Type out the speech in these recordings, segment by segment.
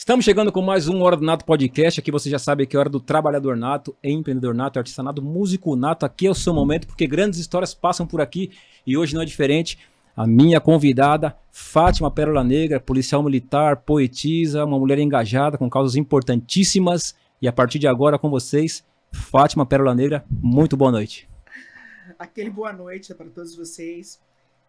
Estamos chegando com mais um Hora do Nato Podcast. Aqui você já sabe que é hora do trabalhador nato, empreendedor nato, artesanato, músico nato. Aqui é o seu momento, porque grandes histórias passam por aqui e hoje não é diferente. A minha convidada, Fátima Pérola Negra, policial militar, poetisa, uma mulher engajada com causas importantíssimas. E a partir de agora, com vocês, Fátima Pérola Negra, muito boa noite. Aquele boa noite para todos vocês.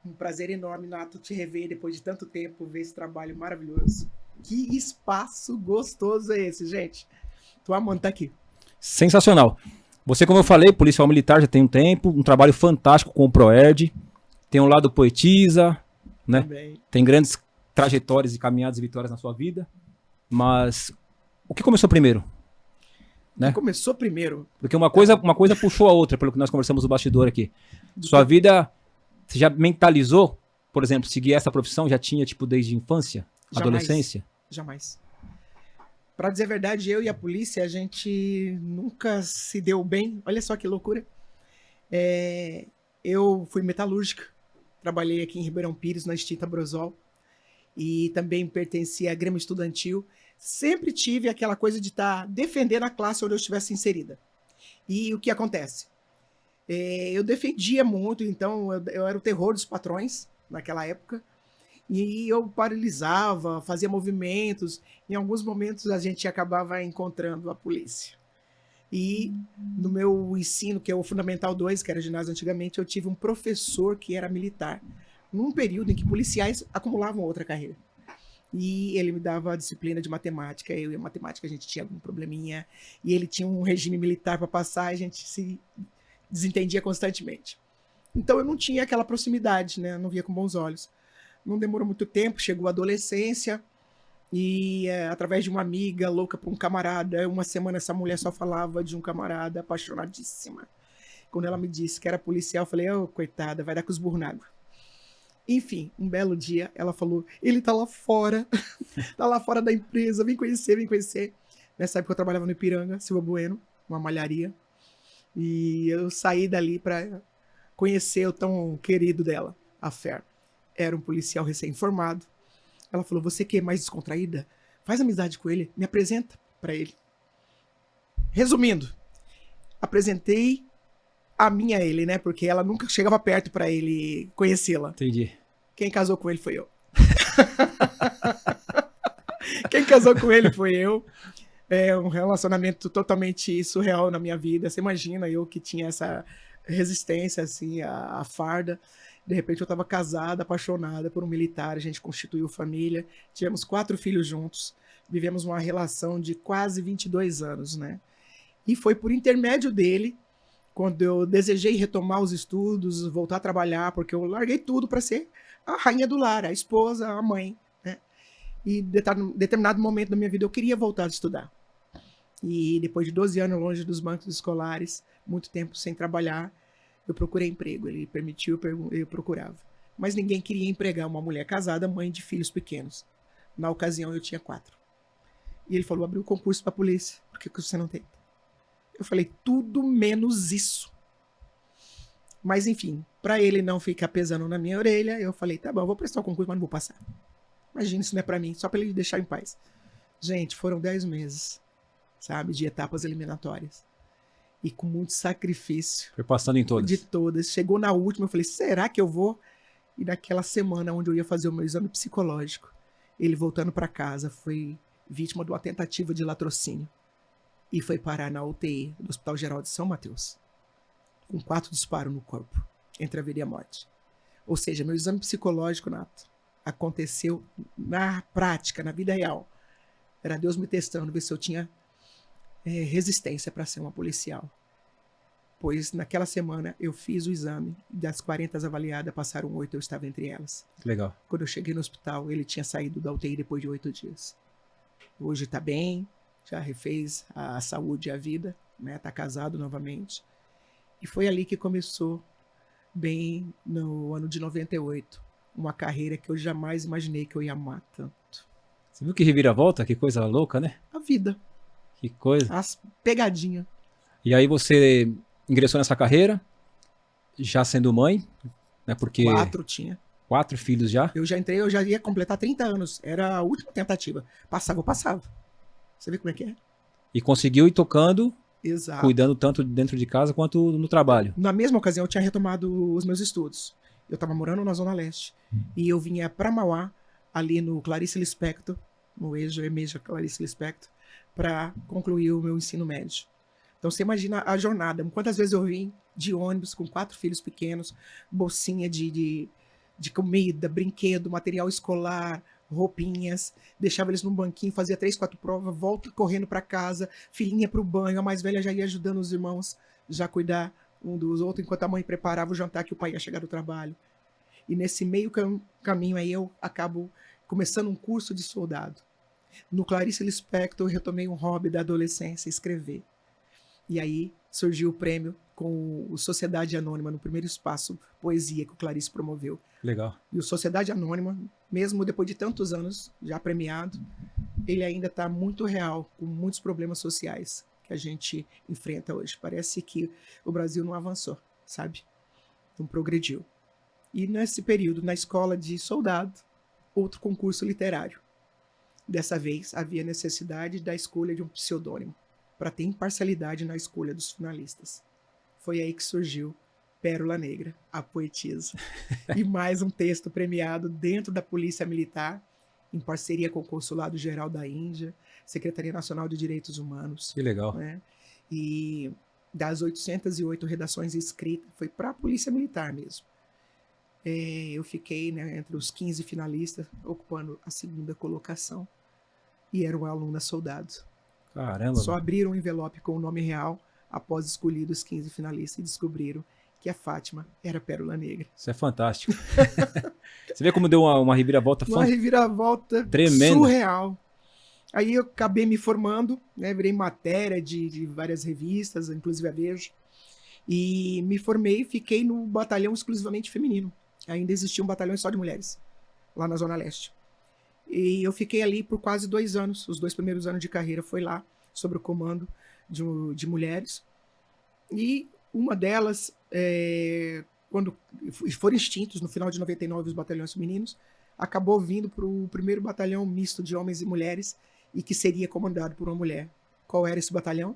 Um prazer enorme, Nato, te rever depois de tanto tempo, ver esse trabalho maravilhoso. Que espaço gostoso é esse, gente? Tô amando estar aqui. Sensacional. Você, como eu falei, policial militar já tem um tempo, um trabalho fantástico com o Proerd. Tem um lado poetisa, né? Também. Tem grandes trajetórias e caminhadas e vitórias na sua vida. Mas o que começou primeiro? Né? O que começou primeiro? Porque uma coisa puxou a outra, pelo que nós conversamos no bastidor aqui. Sua vida, você já mentalizou, por exemplo, seguir essa profissão? Já tinha, tipo, desde infância? Jamais. Adolescência? Jamais. Pra dizer a verdade, eu e a polícia, a gente nunca se deu bem. Olha só que loucura. Eu fui metalúrgica. Trabalhei aqui em Ribeirão Pires, na extinta Brosol. E também pertencia à Grêmio Estudantil. Sempre tive aquela coisa de estar defendendo a classe onde eu estivesse inserida. E o que acontece? Eu defendia muito, então eu era o terror dos patrões naquela época. E eu paralisava, fazia movimentos. Em alguns momentos a gente acabava encontrando a polícia. E no meu ensino, que é o Fundamental 2, que era ginásio antigamente, eu tive um professor que era militar. Num período em que policiais acumulavam outra carreira. E ele me dava a disciplina de matemática. Eu e a matemática a gente tinha algum probleminha. E ele tinha um regime militar para passar, e a gente se desentendia constantemente. Então eu não tinha aquela proximidade, né? Eu não via com bons olhos. Não demorou muito tempo, chegou a adolescência. E através de uma amiga louca por um camarada, uma semana essa mulher só falava de um camarada apaixonadíssima. Quando ela me disse que era policial, eu falei, coitada, vai dar com os burros na água. Enfim, um belo dia, ela falou, ele tá lá fora, tá lá fora da empresa, vem conhecer, vem conhecer. Nessa época eu trabalhava no Ipiranga, Silva Bueno, uma malharia. E eu saí dali para conhecer o tão querido dela, a Fer. Era um policial recém-formado. Ela falou, você que é mais descontraída, faz amizade com ele, me apresenta para ele. Resumindo, apresentei a mim a ele, né? Porque ela nunca chegava perto para ele conhecê-la. Entendi. Quem casou com ele foi eu. Quem casou com ele foi eu. É um relacionamento totalmente surreal na minha vida. Você imagina, eu que tinha essa resistência, assim, a farda. De repente eu estava casada, apaixonada por um militar, a gente constituiu família, tivemos 4 filhos juntos, vivemos uma relação de quase 22 anos, né? E foi por intermédio dele, quando eu desejei retomar os estudos, voltar a trabalhar, porque eu larguei tudo para ser a rainha do lar, a esposa, a mãe, né? E em determinado momento da minha vida eu queria voltar a estudar. E depois de 12 anos longe dos bancos escolares, muito tempo sem trabalhar, eu procurei emprego, ele permitiu, eu procurava. Mas ninguém queria empregar uma mulher casada, mãe de filhos pequenos. Na ocasião eu tinha 4. E ele falou, abriu concurso para a polícia, por que você não tenta? Eu falei, tudo menos isso. Mas enfim, para ele não ficar pesando na minha orelha, eu falei, tá bom, eu vou prestar o concurso, mas não vou passar. Imagina, isso não é para mim, só para ele deixar em paz. Gente, foram 10 meses, sabe, de etapas eliminatórias. E com muito sacrifício. Foi passando em todas. De todas. Chegou na última, eu falei, será que eu vou? E naquela semana onde eu ia fazer o meu exame psicológico, ele voltando para casa foi vítima de uma tentativa de latrocínio. E foi parar na UTI do Hospital Geral de São Mateus. Com 4 disparos no corpo, entre a vida e a morte. Ou seja, meu exame psicológico, Nato, aconteceu na prática, na vida real. Era Deus me testando, ver se eu tinha resistência para ser uma policial. Pois naquela semana eu fiz o exame, das 40 avaliadas, passaram 8, eu estava entre elas. Legal. Quando eu cheguei no hospital, ele tinha saído da UTI depois de 8 dias. Hoje está bem, já refez a saúde e a vida, né? Tá casado novamente. E foi ali que começou, bem no ano de 98, uma carreira que eu jamais imaginei que eu ia amar tanto. Você viu que reviravolta? Que coisa louca, né? A vida. Que coisa. As pegadinhas. E aí você ingressou nessa carreira, já sendo mãe, né? Porque 4 tinha. 4 filhos já? Eu já entrei, eu já ia completar 30 anos. Era a última tentativa. Passava, eu passava. Você vê como é que é? E conseguiu ir tocando, Exato. cuidando tanto dentro de casa quanto no trabalho. Na mesma ocasião, eu tinha retomado os meus estudos. Eu estava morando na Zona Leste. E eu vinha para Mauá, ali no Clarice Lispector, no EMEJA Clarice Lispector, para concluir o meu ensino médio. Então você imagina a jornada. Quantas vezes eu vim de ônibus com 4 filhos pequenos, bolsinha de comida, brinquedo, material escolar, roupinhas, deixava eles num banquinho, fazia 3, 4 provas, volta correndo para casa, filhinha para o banho, a mais velha já ia ajudando os irmãos já a cuidar um dos outros, enquanto a mãe preparava o jantar que o pai ia chegar do trabalho. E nesse meio caminho aí eu acabo começando um curso de soldado. No Clarice Lispector eu retomei um hobby da adolescência, escrever. E aí surgiu o prêmio com o Sociedade Anônima, no primeiro espaço Poesia que o Clarice promoveu. Legal. E o Sociedade Anônima, mesmo depois de tantos anos já premiado, ele ainda está muito real, com muitos problemas sociais que a gente enfrenta hoje. Parece que o Brasil não avançou, sabe? Não progrediu. E nesse período, na escola de soldado, outro concurso literário. Dessa vez, havia necessidade da escolha de um pseudônimo, para ter imparcialidade na escolha dos finalistas. Foi aí que surgiu Pérola Negra, a poetisa. E mais um texto premiado dentro da Polícia Militar, em parceria com o Consulado Geral da Índia, Secretaria Nacional de Direitos Humanos. Que legal. Né? E das 808 redações escritas, foi para a Polícia Militar mesmo. Eu fiquei, né, entre os 15 finalistas, ocupando a 2ª colocação. E era uma aluna soldado. Caramba. Só abriram um envelope com o nome real após escolhidos os 15 finalistas e descobriram que a Fátima era Pérola Negra. Isso é fantástico. Você vê como deu uma reviravolta Uma reviravolta tremenda, surreal. Aí eu acabei me formando, né, virei matéria de várias revistas, inclusive a Veja, e me formei e fiquei no batalhão exclusivamente feminino. Ainda existia um batalhão só de mulheres, lá na Zona Leste. E eu fiquei ali por quase 2 anos, os 2 primeiros anos de carreira foi lá, sob o comando de mulheres. E uma delas, quando foram extintos no final de 99 os batalhões femininos, acabou vindo para o primeiro batalhão misto de homens e mulheres e que seria comandado por uma mulher. Qual era esse batalhão?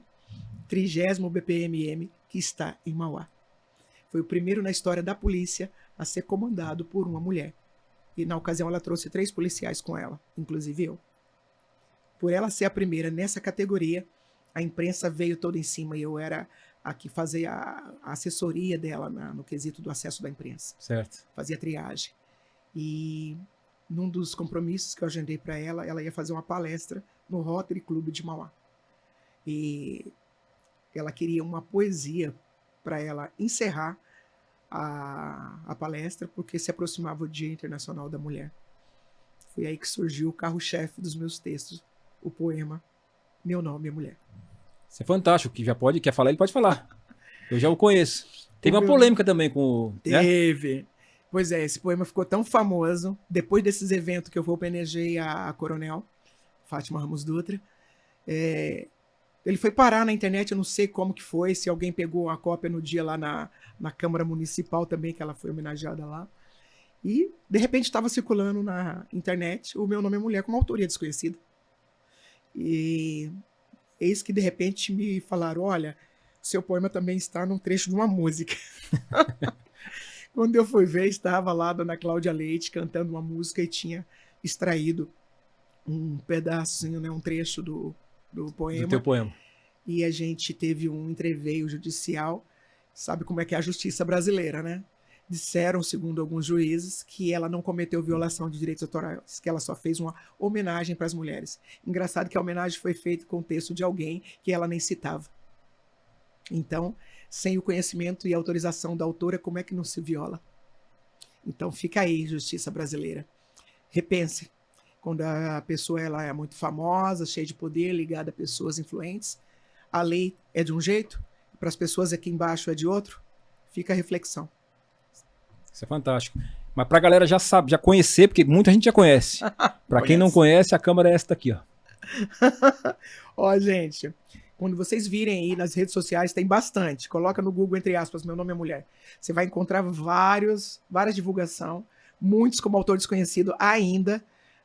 30º BPMM, que está em Mauá. Foi o primeiro na história da polícia a ser comandado por uma mulher. E na ocasião ela trouxe 3 policiais com ela, inclusive eu. Por ela ser a primeira nessa categoria, a imprensa veio toda em cima e eu era a que fazia a assessoria dela no quesito do acesso da imprensa. Certo. Fazia triagem. E num dos compromissos que eu agendei para ela, ela ia fazer uma palestra no Rotary Club de Mauá. E ela queria uma poesia para ela encerrar a palestra, porque se aproximava o Dia Internacional da Mulher. Foi aí que surgiu o carro-chefe dos meus textos, o poema Meu Nome é Mulher. Isso é fantástico, quer falar, ele pode falar. Eu já o conheço. Teve uma polêmica também com o... Teve. Né? Pois é, esse poema ficou tão famoso, depois desses eventos que eu homenageei a Coronel Fátima Ramos Dutra, ele foi parar na internet, eu não sei como que foi, se alguém pegou uma cópia no dia lá na Câmara Municipal também, que ela foi homenageada lá. E, de repente, estava circulando na internet o Meu Nome é Mulher com uma autoria desconhecida. E eis que, de repente, me falaram, olha, seu poema também está num trecho de uma música. Quando eu fui ver, estava lá a dona Cláudia Leite cantando uma música e tinha extraído um pedacinho, né, um trecho do poema. Do teu poema. E a gente teve um entreveio judicial. Sabe como é que é a justiça brasileira, né? Disseram, segundo alguns juízes, que ela não cometeu violação de direitos autorais, que ela só fez uma homenagem para as mulheres. Engraçado que a homenagem foi feita com o texto de alguém que ela nem citava. Então, sem o conhecimento e autorização da autora, como é que não se viola? Então, fica aí, justiça brasileira. Repense. Quando a pessoa ela é muito famosa, cheia de poder, ligada a pessoas influentes, a lei é de um jeito, para as pessoas aqui embaixo é de outro, fica a reflexão. Isso é fantástico. Mas para a galera já sabe, já conhecer, porque muita gente já conhece. Para quem não conhece, a câmera é esta aqui, ó. Ó, gente, quando vocês virem aí nas redes sociais, tem bastante. Coloca no Google, entre aspas, Meu Nome é Mulher. Você vai encontrar várias divulgações muitos como autor desconhecido ainda,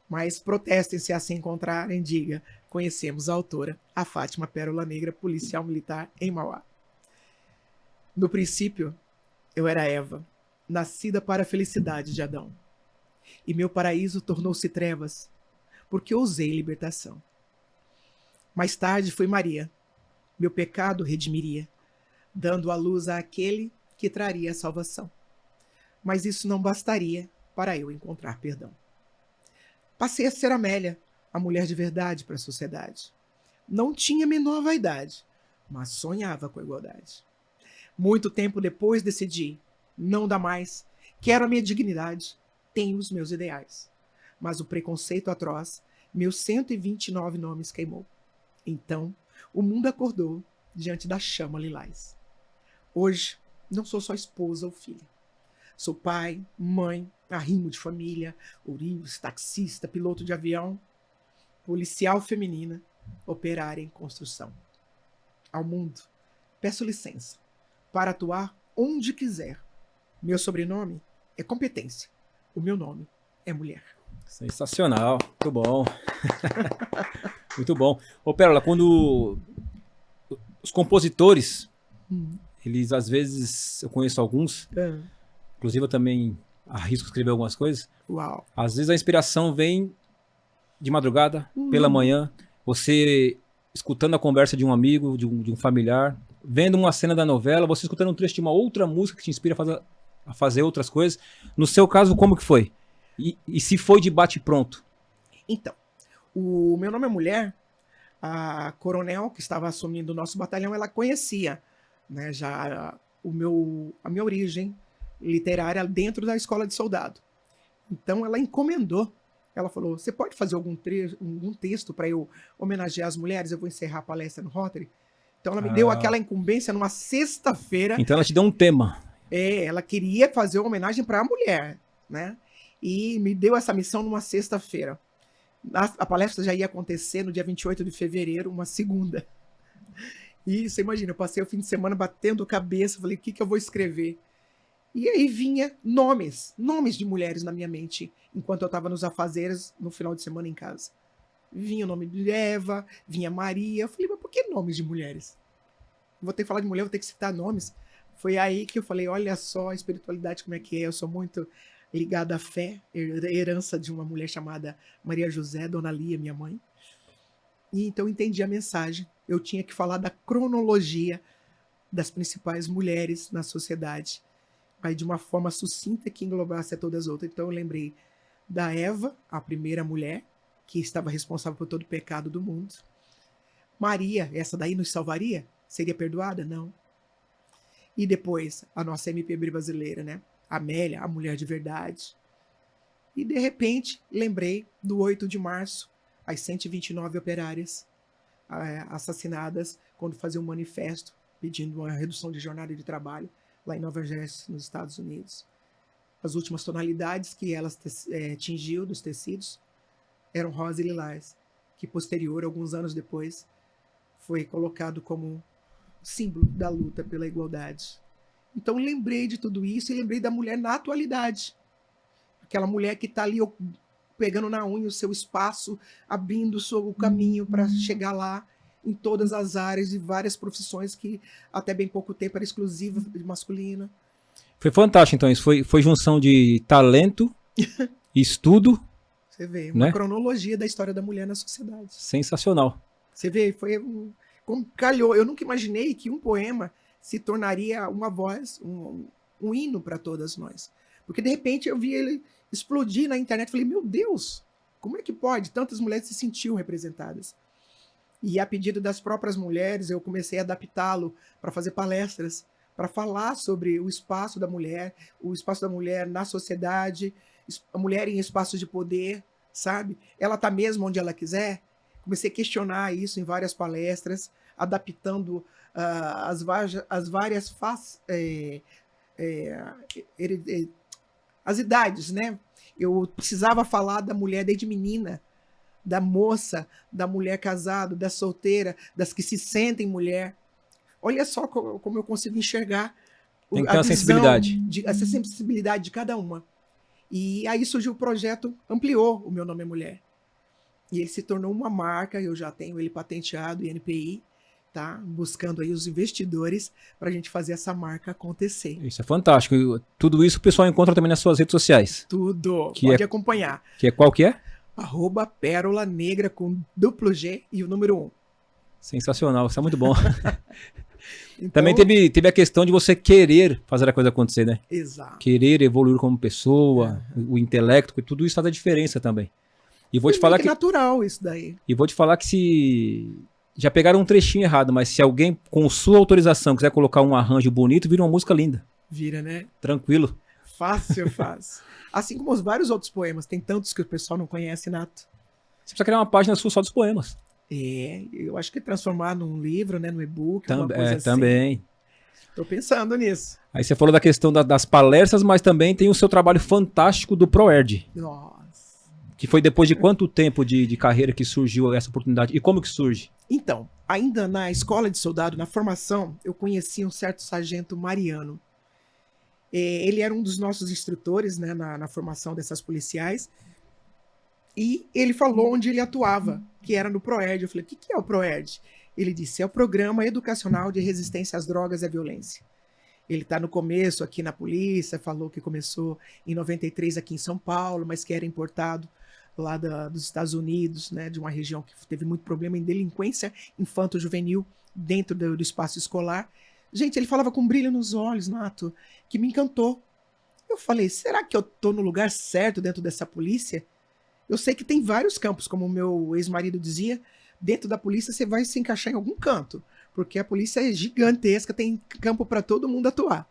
mas protestem se assim encontrarem, diga, conhecemos a autora, a Fátima Pérola Negra, policial militar em Mauá. No princípio, eu era Eva, nascida para a felicidade de Adão, e meu paraíso tornou-se trevas, porque ousei libertação. Mais tarde fui Maria, meu pecado redimiria, dando a luz àquele que traria a salvação. Mas isso não bastaria para eu encontrar perdão. Passei a ser Amélia, a mulher de verdade para a sociedade. Não tinha a menor vaidade, mas sonhava com a igualdade. Muito tempo depois decidi, não dá mais, quero a minha dignidade, tenho os meus ideais. Mas o preconceito atroz, meus 129 nomes queimou. Então, o mundo acordou diante da chama lilás. Hoje, não sou só esposa ou filha. Sou pai, mãe, arrimo de família, ourives, taxista, piloto de avião, policial feminina, operária em construção. Ao mundo, peço licença para atuar onde quiser. Meu sobrenome é competência. O meu nome é mulher. Sensacional, muito bom. Muito bom. Ô, Pérola, quando os compositores, eles às vezes, eu conheço alguns, inclusive eu também arrisco escrever algumas coisas. Uau. Às vezes a inspiração vem de madrugada, pela manhã, você escutando a conversa de um amigo, de um familiar, vendo uma cena da novela, você escutando um trecho de uma outra música que te inspira a fazer outras coisas. No seu caso, como que foi? E se foi de bate-pronto? Então, o meu nome é mulher, a coronel que estava assumindo o nosso batalhão, ela conhecia, né, já a minha origem literária dentro da escola de soldado. Então ela encomendou, ela falou, você pode fazer algum texto para eu homenagear as mulheres? Eu vou encerrar a palestra no Rotary. Então ela me deu aquela incumbência numa sexta-feira. Então ela te deu um tema. Ela queria fazer uma homenagem para a mulher, né? E me deu essa missão numa sexta-feira. A palestra já ia acontecer no dia 28 de fevereiro, uma segunda. E você imagina, eu passei o fim de semana batendo cabeça, falei, o que eu vou escrever? E aí vinha nomes de mulheres na minha mente, enquanto eu estava nos afazeres no final de semana em casa. Vinha o nome de Eva, vinha Maria. Eu falei, mas por que nomes de mulheres? Vou ter que falar de mulher, vou ter que citar nomes. Foi aí que eu falei, olha só a espiritualidade como é que é. Eu sou muito ligada à fé, herança de uma mulher chamada Maria José, Dona Lia, minha mãe. E então eu entendi a mensagem. Eu tinha que falar da cronologia das principais mulheres na sociedade, aí de uma forma sucinta que englobasse a todas as outras. Então eu lembrei da Eva, a primeira mulher, que estava responsável por todo o pecado do mundo. Maria, essa daí nos salvaria? Seria perdoada? Não. E depois, a nossa MPB brasileira, né? Amélia, a mulher de verdade. E de repente, lembrei do 8 de março, as 129 operárias assassinadas quando faziam um manifesto pedindo uma redução de jornada de trabalho lá em Nova Jersey, nos Estados Unidos. As últimas tonalidades que elas tingiu dos tecidos eram rosa e lilás, que posterior, alguns anos depois, foi colocado como símbolo da luta pela igualdade. Então lembrei de tudo isso e lembrei da mulher na atualidade. Aquela mulher que está ali pegando na unha o seu espaço, abrindo o caminho para chegar lá em todas as áreas e várias profissões que até bem pouco tempo era exclusiva de masculina. Foi fantástico, então. Isso foi junção de talento, estudo. Você vê, uma cronologia da história da mulher na sociedade. Sensacional. Você vê, como calhou. Eu nunca imaginei que um poema se tornaria uma voz, um hino para todas nós. Porque de repente eu vi ele explodir na internet. Falei, meu Deus, como é que pode? Tantas mulheres se sentiam representadas. E a pedido das próprias mulheres, eu comecei a adaptá-lo para fazer palestras, para falar sobre o espaço da mulher na sociedade, a mulher em espaços de poder, sabe? Ela está mesmo onde ela quiser? Comecei a questionar isso em várias palestras, adaptando as várias as idades, né? Eu precisava falar da mulher desde menina, da moça, da mulher casada, da solteira, das que se sentem mulher. Olha só como eu consigo enxergar tem que ter uma sensibilidade. essa sensibilidade de cada uma. E aí surgiu o projeto, ampliou o Meu Nome é Mulher. E ele se tornou uma marca, eu já tenho ele patenteado, INPI, tá? Buscando aí os investidores para a gente fazer essa marca acontecer. Isso é fantástico. Tudo isso o pessoal encontra também nas suas redes sociais. Tudo, Que pode é, acompanhar. que é qual que é? @Pérola Negra com duplo G e o número 1. Sensacional, isso é muito bom. Então, Também teve a questão de você querer fazer a coisa acontecer, né? exato. Querer evoluir como pessoa, o intelecto, e tudo isso faz a diferença também. E vou te Foi falar meio que natural isso daí. E vou te falar que se. Já pegaram um trechinho errado, mas se alguém, com sua autorização, quiser colocar um arranjo bonito, vira uma música linda. Vira, né? Tranquilo. Fácil, fácil. Assim como os vários outros poemas. Tem tantos que o pessoal não conhece, Nato. Você precisa criar uma página sua só dos poemas. Eu acho que transformar num livro, né? No e-book, alguma coisa assim. Também. Tô pensando nisso. Aí você falou da questão das palestras, mas também tem o seu trabalho fantástico do ProErd. Nossa. Que foi depois de quanto tempo de carreira que surgiu essa oportunidade? E como que surge? Então, ainda na escola de soldado, na formação, eu conheci um certo sargento Mariano. Ele era um dos nossos instrutores, né, na formação dessas policiais. E ele falou onde ele atuava, que era no ProErd. Eu falei, o que é o ProErd? Ele disse, é o Programa Educacional de Resistência às Drogas e à Violência. Ele está no começo aqui na polícia, falou que começou em 93 aqui em São Paulo, mas que era importado lá dos Estados Unidos, né, de uma região que teve muito problema em delinquência infanto-juvenil dentro do espaço escolar. Gente, ele falava com brilho nos olhos, Nato, que me encantou. Eu falei, será que eu estou no lugar certo dentro dessa polícia? Eu sei que tem vários campos, como o meu ex-marido dizia, dentro da polícia você vai se encaixar em algum canto, porque a polícia é gigantesca, tem campo para todo mundo atuar.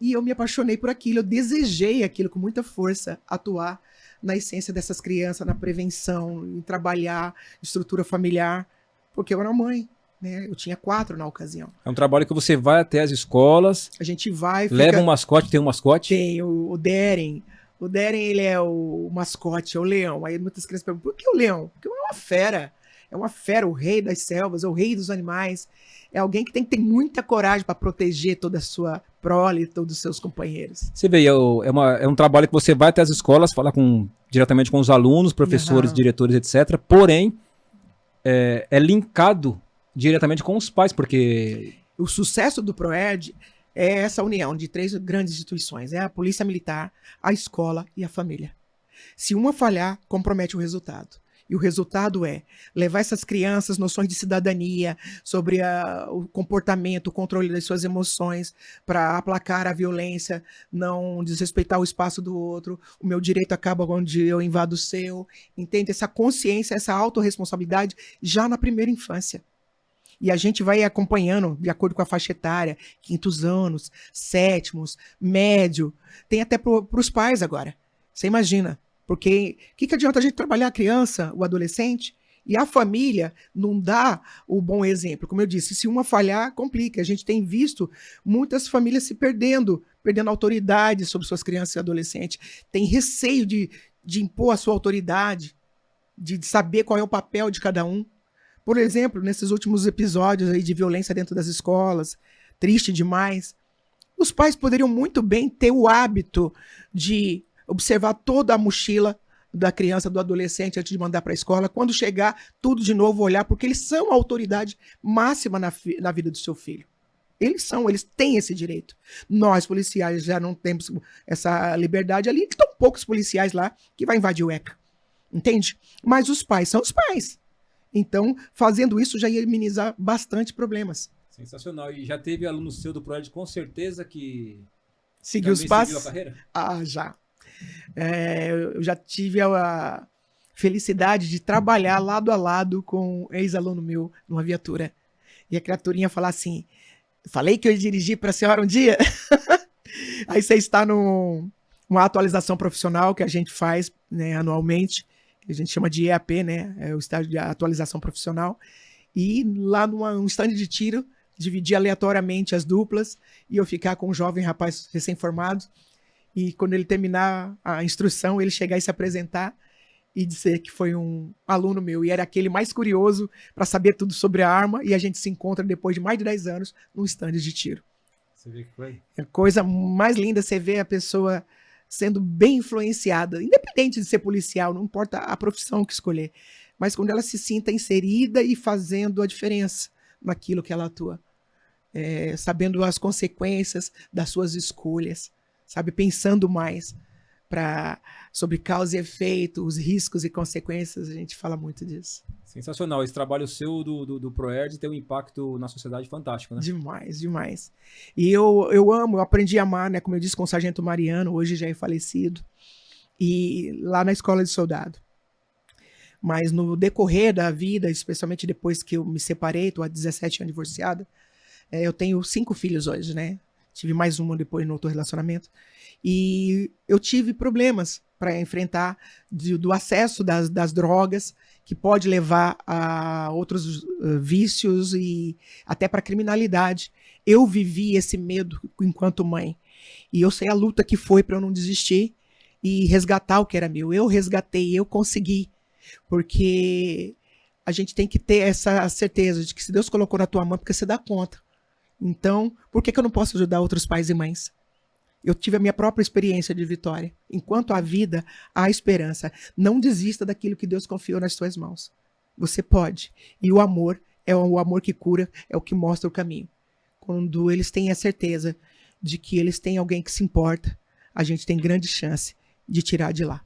E eu me apaixonei por aquilo, eu desejei aquilo com muita força, atuar na essência dessas crianças, na prevenção, em trabalhar estrutura familiar, porque eu era mãe, né? Eu tinha 4 na ocasião. É um trabalho que você vai até as escolas, A gente vai... leva um mascote, tem um mascote? Tem o Deren. O Deren, ele é o mascote, é o leão. Aí muitas crianças perguntam, por que o leão? Porque é uma fera. É uma fera, o rei das selvas, é o rei dos animais. É alguém que tem que ter muita coragem para proteger toda a sua prole, todos os seus companheiros. Você vê, é um trabalho que você vai até as escolas, falar diretamente com os alunos, professores, diretores, etc. Porém, é linkado diretamente com os pais, porque... O sucesso do ProErd é essa união de 3 grandes instituições. É a polícia militar, a escola e a família. Se uma falhar, compromete o resultado. E o resultado é levar essas crianças noções de cidadania, sobre o comportamento, o controle das suas emoções, para aplacar a violência, não desrespeitar o espaço do outro. O meu direito acaba onde eu invado o seu. Entende? Essa consciência, essa autorresponsabilidade já na primeira infância. E a gente vai acompanhando, de acordo com a faixa etária, 5º anos, 7º, médio. Tem até para os pais agora. Você imagina. Porque o que adianta a gente trabalhar a criança, o adolescente, e a família não dá o bom exemplo? Como eu disse, se uma falhar, complica. A gente tem visto muitas famílias se perdendo autoridade sobre suas crianças e adolescentes. Tem receio de impor a sua autoridade, de saber qual é o papel de cada um. Por exemplo, nesses últimos episódios aí de violência dentro das escolas, triste demais, os pais poderiam muito bem ter o hábito de observar toda a mochila da criança, do adolescente, antes de mandar para a escola. Quando chegar, tudo de novo olhar, porque eles são a autoridade máxima na vida do seu filho. Eles têm esse direito. Nós, policiais, já não temos essa liberdade ali. Estão poucos policiais lá que vai invadir o ECA. Entende? Mas os pais são os pais. Então, fazendo isso, já ia minimizar bastante problemas. Sensacional. E já teve aluno seu do ProErd, com certeza, que seguiu os passos? Seguiu a carreira? Ah, já. Eu já tive a felicidade de trabalhar lado a lado com um ex-aluno meu numa viatura. E a criaturinha falar assim, falei que eu ia dirigir para a senhora um dia? Aí você está numa atualização profissional que a gente faz, né, anualmente, que a gente chama de EAP, né, é o estágio de atualização profissional, e lá num stand de tiro, dividir aleatoriamente as duplas, e eu ficar com um jovem rapaz recém-formado, e quando ele terminar a instrução, ele chegar e se apresentar e dizer que foi um aluno meu. E era aquele mais curioso para saber tudo sobre a arma. E a gente se encontra depois de mais de 10 anos num stand de tiro. Você vê que coisa? É a coisa mais linda você ver a pessoa sendo bem influenciada, independente de ser policial, não importa a profissão que escolher, mas quando ela se sinta inserida e fazendo a diferença naquilo que ela atua, sabendo as consequências das suas escolhas, sabe, pensando mais sobre causa e efeito, os riscos e consequências, a gente fala muito disso. Sensacional. Esse trabalho seu do ProErd tem um impacto na sociedade fantástico, né? Demais, demais. E eu amo, eu aprendi a amar, né? Como eu disse, com o Sargento Mariano, hoje já é falecido, e lá na escola de soldado. Mas no decorrer da vida, especialmente depois que eu me separei, estou há 17 anos divorciada, eu tenho 5 filhos hoje, né? Tive mais um depois no outro relacionamento. E eu tive problemas para enfrentar do acesso das drogas, que pode levar a outros vícios e até para criminalidade. Eu vivi esse medo enquanto mãe. E eu sei a luta que foi para eu não desistir e resgatar o que era meu. Eu resgatei, eu consegui. Porque a gente tem que ter essa certeza de que se Deus colocou na tua mão, porque você dá conta. Então, por que eu não posso ajudar outros pais e mães? Eu tive a minha própria experiência de vitória. Enquanto há vida, há esperança. Não desista daquilo que Deus confiou nas tuas mãos. Você pode. E o amor é o amor que cura, é o que mostra o caminho. Quando eles têm a certeza de que eles têm alguém que se importa, a gente tem grande chance de tirar de lá.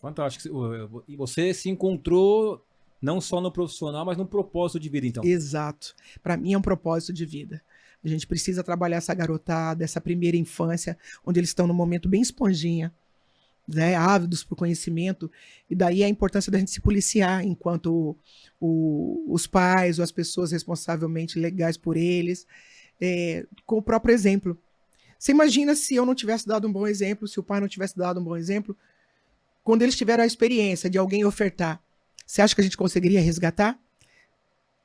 Fantástico. E você se encontrou não só no profissional, mas no propósito de vida, então. Exato. Para mim é um propósito de vida. A gente precisa trabalhar essa garotada, essa primeira infância, onde eles estão num momento bem esponjinha, né, ávidos por conhecimento, e daí a importância da gente se policiar enquanto os pais ou as pessoas responsavelmente legais por eles, com o próprio exemplo. Você imagina se eu não tivesse dado um bom exemplo, se o pai não tivesse dado um bom exemplo, quando eles tiveram a experiência de alguém ofertar, você acha que a gente conseguiria resgatar?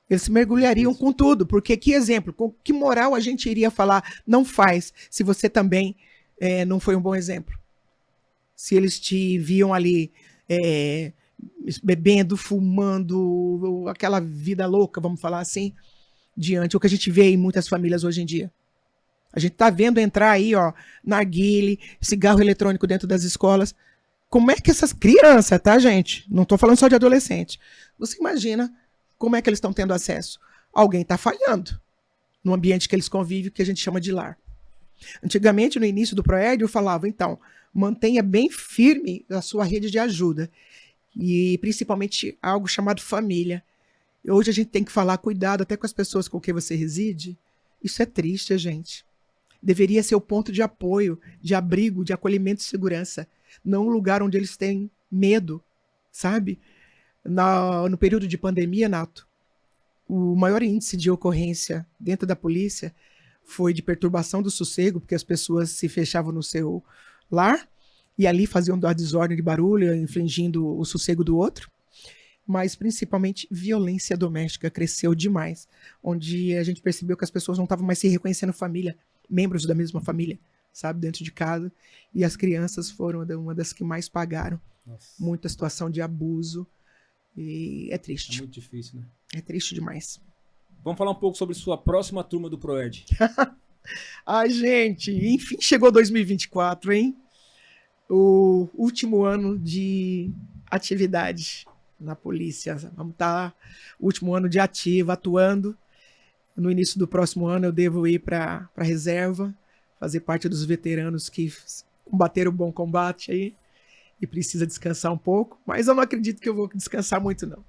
Eles se mergulhariam com tudo, porque que exemplo, com que moral a gente iria falar, não faz, se você também não foi um bom exemplo? Se eles te viam ali bebendo, fumando, aquela vida louca, vamos falar assim, diante, o que a gente vê em muitas famílias hoje em dia. A gente está vendo entrar aí, ó, narguile, cigarro eletrônico dentro das escolas. Como é que essas crianças, tá, gente? Não estou falando só de adolescente. Você imagina como é que eles estão tendo acesso? Alguém está falhando no ambiente que eles convivem, que a gente chama de lar. Antigamente, no início do ProErd, eu falava, então, mantenha bem firme a sua rede de ajuda. E principalmente algo chamado família. Hoje a gente tem que falar, cuidado até com as pessoas com quem você reside. Isso é triste, gente. Deveria ser o ponto de apoio, de abrigo, de acolhimento e segurança. Não um lugar onde eles têm medo, sabe? No período de pandemia, Nato, o maior índice de ocorrência dentro da polícia foi de perturbação do sossego, porque as pessoas se fechavam no seu lar e ali faziam a desordem de barulho, infligindo o sossego do outro. Mas principalmente violência doméstica cresceu demais, onde a gente percebeu que as pessoas não estavam mais se reconhecendo família, membros da mesma família, sabe, dentro de casa, e as crianças foram uma das que mais pagaram. Nossa. Muita situação de abuso, e é triste. É muito difícil, né? É triste demais. Vamos falar um pouco sobre sua próxima turma do ProErd. Ai, gente, enfim, chegou 2024, hein? O último ano de atividade na polícia. Vamos estar último ano de ativo, atuando. No início do próximo ano eu devo ir para a reserva, fazer parte dos veteranos que combateram o bom combate aí e precisa descansar um pouco, mas eu não acredito que eu vou descansar muito, não.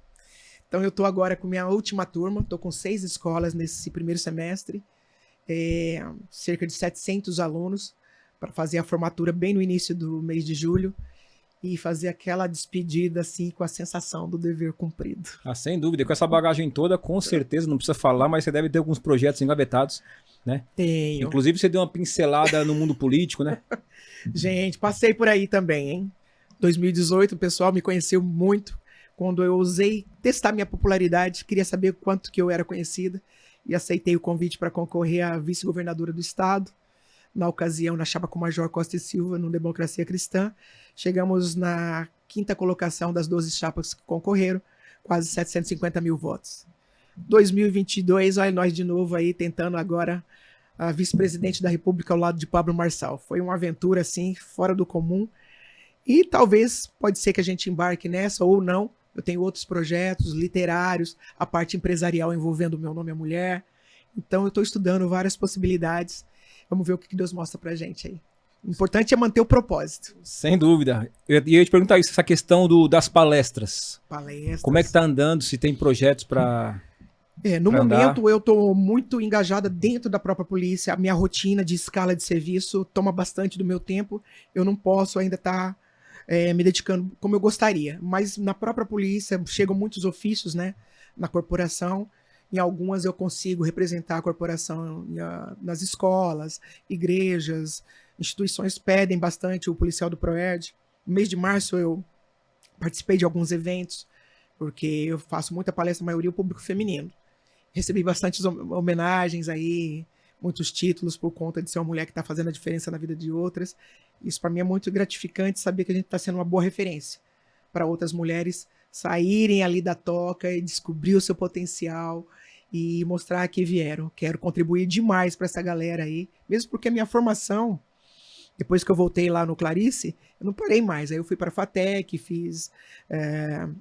Então eu estou agora com minha última turma, estou com 6 escolas nesse primeiro semestre, cerca de 700 alunos, para fazer a formatura bem no início do mês de julho e fazer aquela despedida assim com a sensação do dever cumprido. Ah, sem dúvida, com essa bagagem toda, com certeza, não precisa falar, mas você deve ter alguns projetos engavetados, né? Tenho. Inclusive você deu uma pincelada no mundo político, né? Gente, passei por aí também, hein? 2018 o pessoal me conheceu muito quando eu ousei testar minha popularidade, queria saber quanto que eu era conhecida e aceitei o convite para concorrer à vice-governadora do estado. Na ocasião, na chapa com o Major Costa e Silva, no Democracia Cristã. Chegamos na 5ª colocação das 12 chapas que concorreram, quase 750 mil votos. 2022, olha nós de novo aí, tentando agora a vice-presidente da República ao lado de Pablo Marçal. Foi uma aventura, assim, fora do comum. E talvez, pode ser que a gente embarque nessa ou não. Eu tenho outros projetos literários, a parte empresarial envolvendo o meu nome e a mulher. Então eu estou estudando várias possibilidades. Vamos ver o que Deus mostra pra gente aí. O importante é manter o propósito. Sem dúvida. Eu ia te perguntar isso, essa questão das palestras. Palestras. Como é que tá andando? Se tem projetos para No pra andar? momento eu estou muito engajada dentro da própria polícia. A minha rotina de escala de serviço toma bastante do meu tempo. Eu não posso ainda estar me dedicando como eu gostaria. Mas na própria polícia chegam muitos ofícios, né, na corporação. Em algumas eu consigo representar a corporação nas escolas, igrejas, instituições pedem bastante o policial do PROERD. No mês de março eu participei de alguns eventos, porque eu faço muita palestra, a maioria o público feminino. Recebi bastantes homenagens aí, muitos títulos por conta de ser uma mulher que está fazendo a diferença na vida de outras. Isso para mim é muito gratificante, saber que a gente está sendo uma boa referência para outras mulheres saírem ali da toca e descobrir o seu potencial e mostrar que vieram. Quero contribuir demais para essa galera aí, mesmo porque a minha formação, depois que eu voltei lá no Clarice, eu não parei mais. Aí eu fui para a FATEC, fiz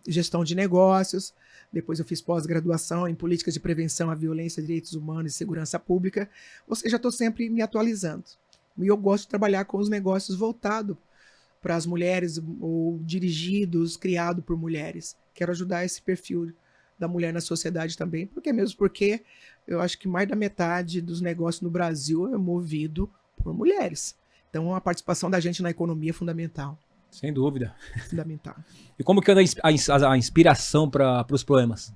gestão de negócios, depois eu fiz pós-graduação em políticas de prevenção à violência, direitos humanos e segurança pública. Ou seja, estou sempre me atualizando. E eu gosto de trabalhar com os negócios voltados para as mulheres ou dirigidos, criados por mulheres. Quero ajudar esse perfil da mulher na sociedade também, porque eu acho que mais da metade dos negócios no Brasil é movido por mulheres. Então a participação da gente na economia é fundamental. Sem dúvida. Fundamental. E como que anda a inspiração para os poemas?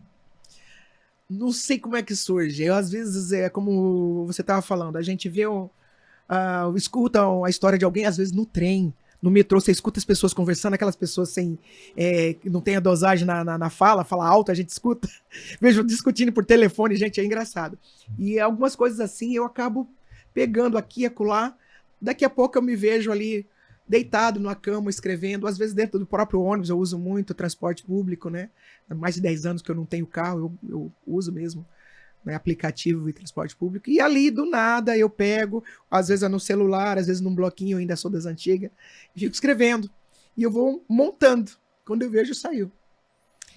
Não sei como é que surge. Às vezes é como você estava falando, a gente vê, escuta a história de alguém, às vezes no trem, no metrô, você escuta as pessoas conversando, aquelas pessoas que não tem a dosagem na fala alto, a gente escuta. Vejo discutindo por telefone, gente, é engraçado. E algumas coisas assim eu acabo pegando aqui e acolá. Daqui a pouco eu me vejo ali deitado numa cama, escrevendo, às vezes dentro do próprio ônibus. Eu uso muito transporte público, né? Há mais de 10 anos que eu não tenho carro, eu uso mesmo, né, aplicativo e transporte público. E ali, do nada, eu pego, às vezes é no celular, às vezes num bloquinho, eu ainda sou das antigas, e fico escrevendo. E eu vou montando. Quando eu vejo, saiu.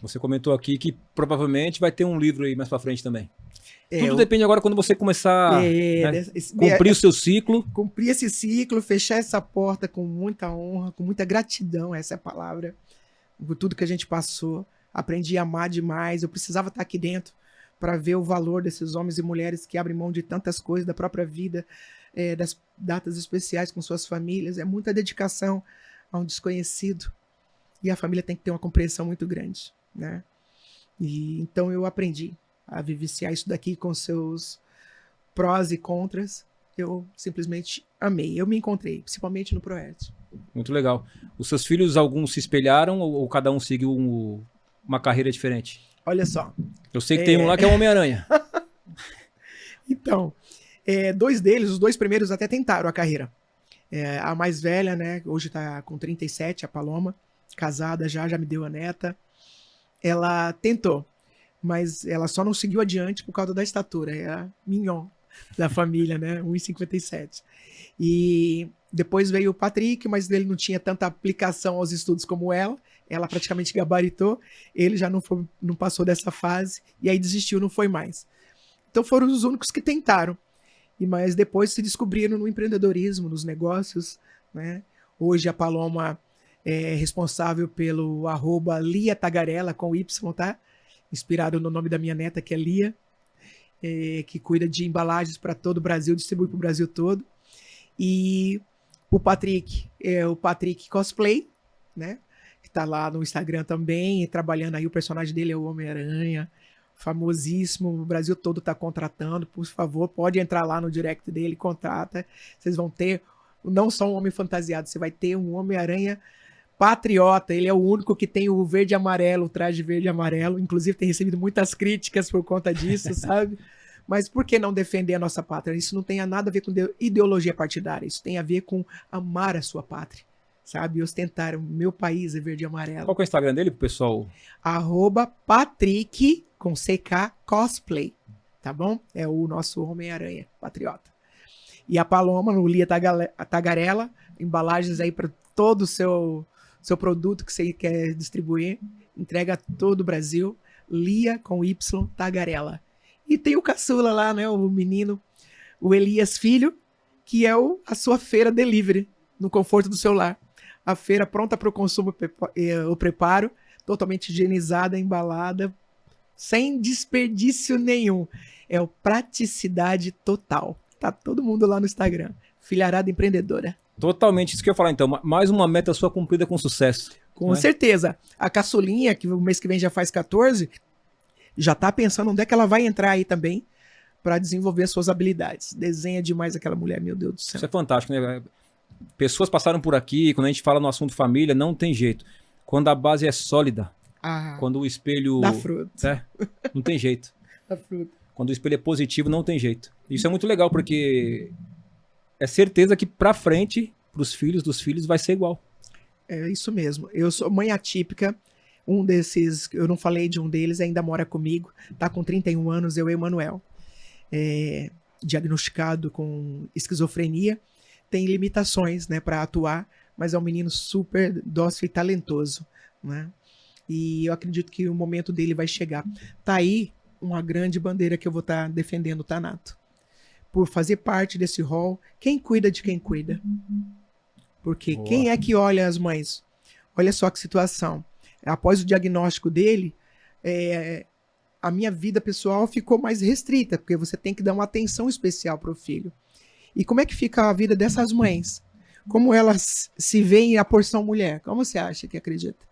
Você comentou aqui que provavelmente vai ter um livro aí mais para frente também. Tudo depende agora quando você começar a cumprir o seu ciclo. Cumprir esse ciclo, fechar essa porta com muita honra, com muita gratidão, essa é a palavra, por tudo que a gente passou. Aprendi a amar demais. Eu precisava estar aqui dentro para ver o valor desses homens e mulheres que abrem mão de tantas coisas, da própria vida, das datas especiais com suas famílias. É muita dedicação a um desconhecido. E a família tem que ter uma compreensão muito grande, né? E então eu aprendi a vivenciar isso daqui com seus prós e contras. Eu simplesmente amei. Eu me encontrei, principalmente no PROERD. Muito legal. Os seus filhos, alguns se espelharam ou cada um seguiu uma carreira diferente? Olha só. Eu sei que tem um lá que é o Homem-Aranha. Então, dois deles, os dois primeiros até tentaram a carreira. A mais velha, né, hoje tá com 37, a Paloma, casada já me deu a neta. Ela tentou, mas ela só não seguiu adiante por causa da estatura. É a mignon da família, né? 1,57. E depois veio o Patrick, mas ele não tinha tanta aplicação aos estudos como ela. Ela praticamente gabaritou. Ele já não passou dessa fase e aí desistiu, não foi mais. Então foram os únicos que tentaram. Mas depois se descobriram no empreendedorismo, nos negócios, né? Hoje a Paloma é responsável pelo @Lia Tagarela, com Y, tá? Inspirado no nome da minha neta, que é Lia, que cuida de embalagens para todo o Brasil, distribui para o Brasil todo. E o Patrick é o Patrick Cosplay, né? Que está lá no Instagram também, e trabalhando aí. O personagem dele é o Homem-Aranha, famosíssimo, o Brasil todo está contratando. Por favor, pode entrar lá no direct dele, contrata. Vocês vão ter não só um homem fantasiado, você vai ter um Homem-Aranha patriota. Ele é o único que tem o verde e amarelo, o traje verde e amarelo. Inclusive tem recebido muitas críticas por conta disso, sabe? Mas por que não defender a nossa pátria? Isso não tem nada a ver com ideologia partidária. Isso tem a ver com amar a sua pátria, sabe? Ostentar o meu país é verde e amarelo. Qual que é o Instagram dele pro pessoal? @Patrick, com CK, Cosplay, tá bom? É o nosso Homem-Aranha, patriota. E a Paloma, no Lia Tagarela, embalagens aí para todo o seu produto que você quer distribuir, entrega a todo o Brasil, Lia com Y Tagarela. E tem o caçula lá, né, o menino, o Elias Filho, que é a sua feira delivery, no conforto do seu lar. A feira pronta para o consumo, o preparo, totalmente higienizada, embalada, sem desperdício nenhum. É o praticidade total. Tá todo mundo lá no Instagram. Filharada Empreendedora. Totalmente isso que eu ia falar, então. Mais uma meta sua cumprida com sucesso. Com certeza. A caçulinha, que o mês que vem já faz 14, já tá pensando onde é que ela vai entrar aí também para desenvolver as suas habilidades. Desenha demais aquela mulher, meu Deus do céu. Isso é fantástico, né? Pessoas passaram por aqui, quando a gente fala no assunto família, não tem jeito. Quando a base é sólida, quando o espelho... Dá fruta. Não tem jeito. Dá fruta. Quando o espelho é positivo, não tem jeito. Isso é muito legal, porque é certeza que pra frente, pros filhos dos filhos, vai ser igual. É isso mesmo. Eu sou mãe atípica. Um desses, eu não falei de um deles, ainda mora comigo. Tá com 31 anos, eu e o Emanuel. Diagnosticado com esquizofrenia. Tem limitações, né, para atuar, mas é um menino super dócil e talentoso, né? E eu acredito que o momento dele vai chegar. Tá aí uma grande bandeira que eu vou estar defendendo, Thanato. Por fazer parte desse rol, quem cuida de quem cuida? Porque Boa. Quem é que olha as mães? Olha só que situação. Após o diagnóstico dele, a minha vida pessoal ficou mais restrita, porque você tem que dar uma atenção especial para o filho. E como é que fica a vida dessas mães? Como elas se veem a porção mulher? Como você acha que acredita?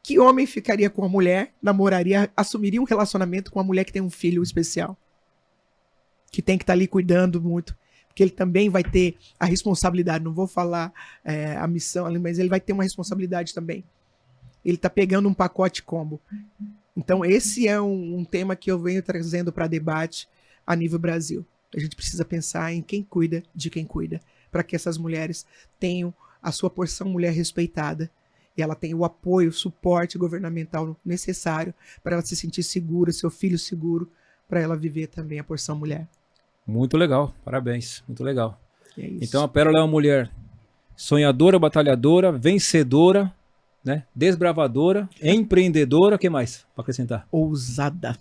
Que homem ficaria com a mulher, namoraria, assumiria um relacionamento com a mulher que tem um filho especial? Que tem que estar ali cuidando muito. Porque ele também vai ter a responsabilidade. Não vou falar a missão, mas ele vai ter uma responsabilidade também. Ele está pegando um pacote combo. Então esse é um tema que eu venho trazendo para debate a nível Brasil. A gente precisa pensar em quem cuida de quem cuida, para que essas mulheres tenham a sua porção mulher respeitada e ela tenha o apoio, o suporte governamental necessário para ela se sentir segura, seu filho seguro, para ela viver também a porção mulher. Muito legal, parabéns, muito legal. É isso. Então a Pérola é uma mulher sonhadora, batalhadora, vencedora, né? Desbravadora, empreendedora, o que mais para acrescentar? Ousada,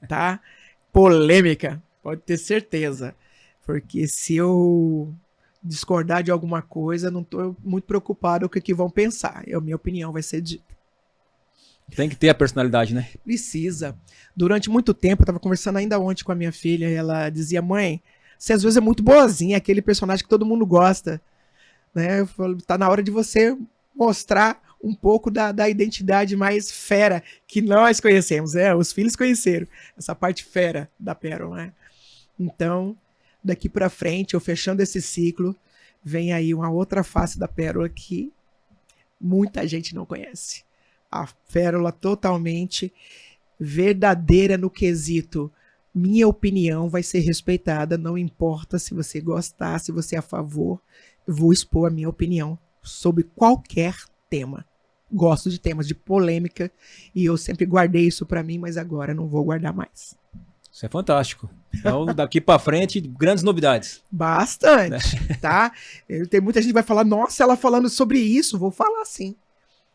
tá? Polêmica. Pode ter certeza, porque se eu discordar de alguma coisa, não estou muito preocupado com o que vão pensar. A minha opinião vai ser dita. Tem que ter a personalidade, né? Precisa. Durante muito tempo, eu estava conversando ainda ontem com a minha filha, e ela dizia, mãe, você às vezes é muito boazinha, aquele personagem que todo mundo gosta. Né? Eu falo, tá na hora de você mostrar um pouco da identidade mais fera que nós conhecemos. Os filhos conheceram essa parte fera da Pérola, né? Então, daqui para frente, eu fechando esse ciclo, vem aí uma outra face da Pérola que muita gente não conhece. A Pérola totalmente verdadeira no quesito. Minha opinião vai ser respeitada, não importa se você gostar, se você é a favor, eu vou expor a minha opinião sobre qualquer tema. Gosto de temas de polêmica e eu sempre guardei isso para mim, mas agora não vou guardar mais. Isso é fantástico. Então, daqui para frente, grandes novidades. Bastante, tá? Tem muita gente que vai falar, nossa, ela falando sobre isso, vou falar sim.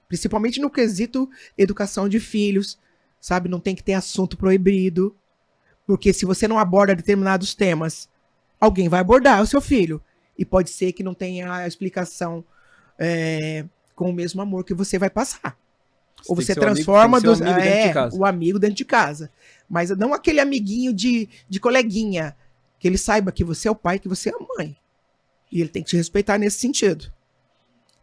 Principalmente no quesito educação de filhos, sabe? Não tem que ter assunto proibido, porque se você não aborda determinados temas, alguém vai abordar o seu filho. E pode ser que não tenha a explicação com o mesmo amor que você vai passar. Ou você transforma o amigo dentro de casa. Mas não aquele amiguinho de coleguinha. Que ele saiba que você é o pai, que você é a mãe. E ele tem que te respeitar nesse sentido.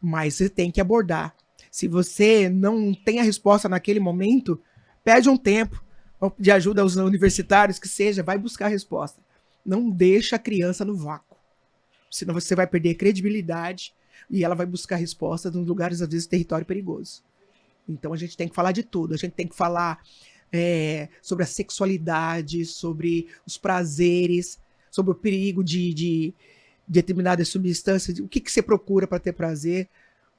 Mas você tem que abordar. Se você não tem a resposta naquele momento, pede um tempo de ajuda aos universitários, que seja, vai buscar a resposta. Não deixa a criança no vácuo. Senão você vai perder credibilidade e ela vai buscar respostas nos lugares, às vezes, território perigoso. Então a gente tem que falar de tudo. A gente tem que falar sobre a sexualidade, sobre os prazeres, sobre o perigo de determinadas substâncias, o que você procura para ter prazer,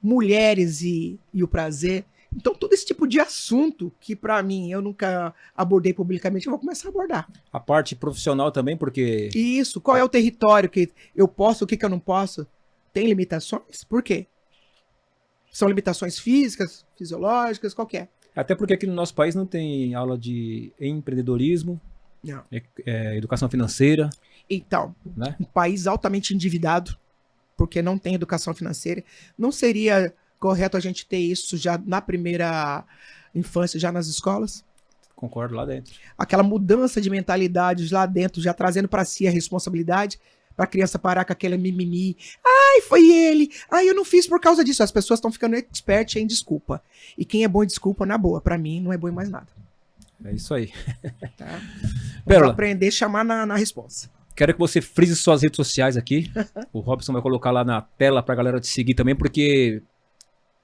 mulheres e o prazer. Então, todo esse tipo de assunto que, para mim, eu nunca abordei publicamente, eu vou começar a abordar. A parte profissional também, porque... Isso, qual é o território que eu posso, o que eu não posso? Tem limitações? Por quê? São limitações físicas, fisiológicas, qual que é? Até porque aqui no nosso país não tem aula de empreendedorismo, Não. educação financeira, Então, né? um país altamente endividado, porque não tem educação financeira, não seria correto a gente ter isso já na primeira infância, já nas escolas? Concordo lá dentro. Aquela mudança de mentalidades lá dentro, já trazendo para si a responsabilidade, para a criança parar com aquele mimimi. Ai, foi ele. Ai, eu não fiz por causa disso. As pessoas estão ficando expert em desculpa. E quem é bom em desculpa, na boa. Para mim, não é bom em mais nada. É isso aí. Tá? Vamos Pérola, aprender a chamar na resposta. quero que você frise suas redes sociais aqui. O Robson vai colocar lá na tela pra galera te seguir também, porque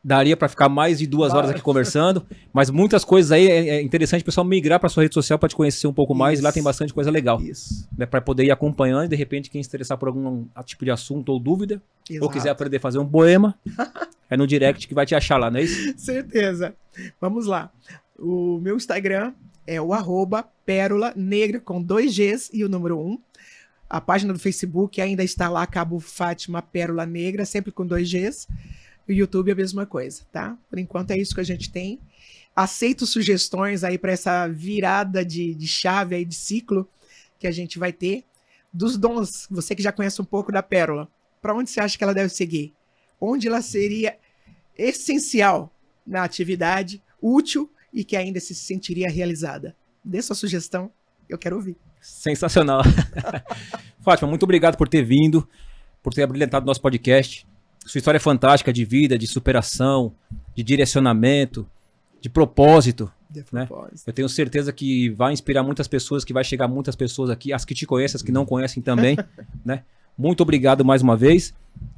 daria pra ficar mais de 2 horas aqui conversando, mas muitas coisas aí é interessante o pessoal migrar pra sua rede social pra te conhecer um pouco mais. Isso. E lá tem bastante coisa legal, Isso. né, para poder ir acompanhando e de repente quem se interessar por algum tipo de assunto ou dúvida, ou Exato. quiser aprender a fazer um poema, é no direct que vai te achar lá, não é isso? Certeza. Vamos lá. O meu Instagram é o @pérola negra com 2 Gs e o número 1. A página do Facebook ainda está lá, Cabo Fátima Pérola Negra, sempre com 2 Gs. O YouTube é a mesma coisa, tá? Por enquanto é isso que a gente tem. Aceito sugestões aí para essa virada de chave aí, de ciclo que a gente vai ter. Dos dons, você que já conhece um pouco da Pérola, para onde você acha que ela deve seguir? Onde ela seria essencial na atividade, útil e que ainda se sentiria realizada? Dê sua sugestão, eu quero ouvir. Sensacional. Fátima, muito obrigado por ter vindo, por ter abrilhantado nosso podcast. Sua história é fantástica de vida, de superação, de direcionamento, de propósito. Né? Eu tenho certeza que vai inspirar muitas pessoas, que vai chegar muitas pessoas aqui, as que te conhecem, as que não conhecem também. Né? Muito obrigado mais uma vez.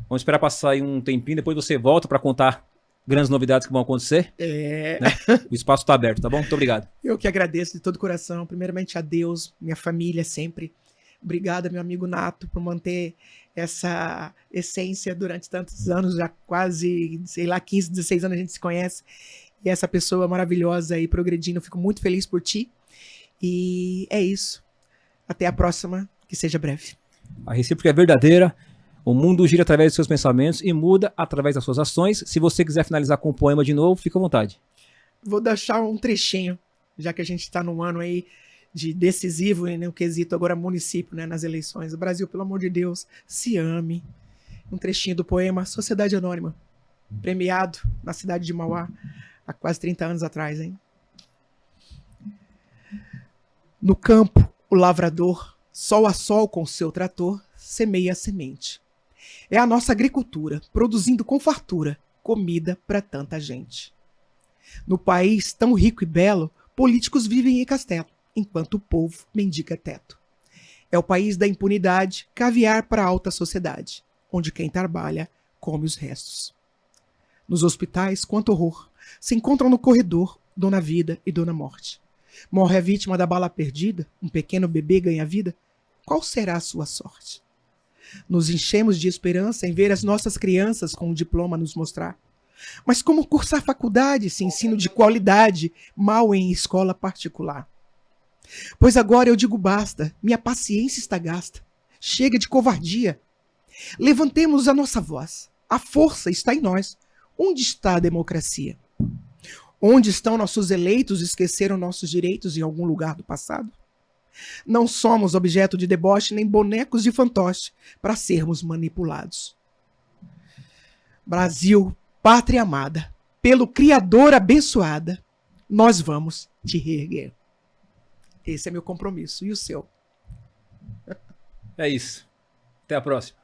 Vamos esperar passar aí um tempinho, depois você volta para contar grandes novidades que vão acontecer. Né? O espaço está aberto, tá bom? Muito obrigado. Eu que agradeço de todo o coração. Primeiramente a Deus, minha família sempre. Obrigada, meu amigo Nato, por manter essa essência durante tantos anos, já quase, sei lá, 15, 16 anos a gente se conhece. E essa pessoa maravilhosa aí progredindo, eu fico muito feliz por ti. E é isso. Até a próxima, que seja breve. A recíproca é verdadeira. O mundo gira através dos seus pensamentos e muda através das suas ações. Se você quiser finalizar com um poema de novo, fica à vontade. Vou deixar um trechinho, já que a gente está num ano aí de decisivo no quesito agora município, né, nas eleições. O Brasil, pelo amor de Deus, se ame. Um trechinho do poema Sociedade Anônima, premiado na cidade de Mauá há quase 30 anos atrás, hein? No campo, o lavrador, sol a sol com seu trator, semeia a semente. É a nossa agricultura, produzindo com fartura comida para tanta gente. No país tão rico e belo, políticos vivem em castelo, enquanto o povo mendiga teto. É o país da impunidade, caviar para a alta sociedade, onde quem trabalha come os restos. Nos hospitais, quanto horror, se encontram no corredor Dona Vida e Dona Morte. Morre a vítima da bala perdida, um pequeno bebê ganha vida. Qual será a sua sorte? Nos enchemos de esperança em ver as nossas crianças com um diploma nos mostrar. Mas como cursar faculdade se ensino de qualidade mal em escola particular? Pois agora eu digo basta, minha paciência está gasta. Chega de covardia. Levantemos a nossa voz. A força está em nós. Onde está a democracia? Onde estão nossos eleitos? Esqueceram nossos direitos em algum lugar do passado? Não somos objeto de deboche nem bonecos de fantoche para sermos manipulados. Brasil, pátria amada, pelo Criador abençoada, nós vamos te reerguer. Esse é meu compromisso. E o seu? É isso. Até a próxima.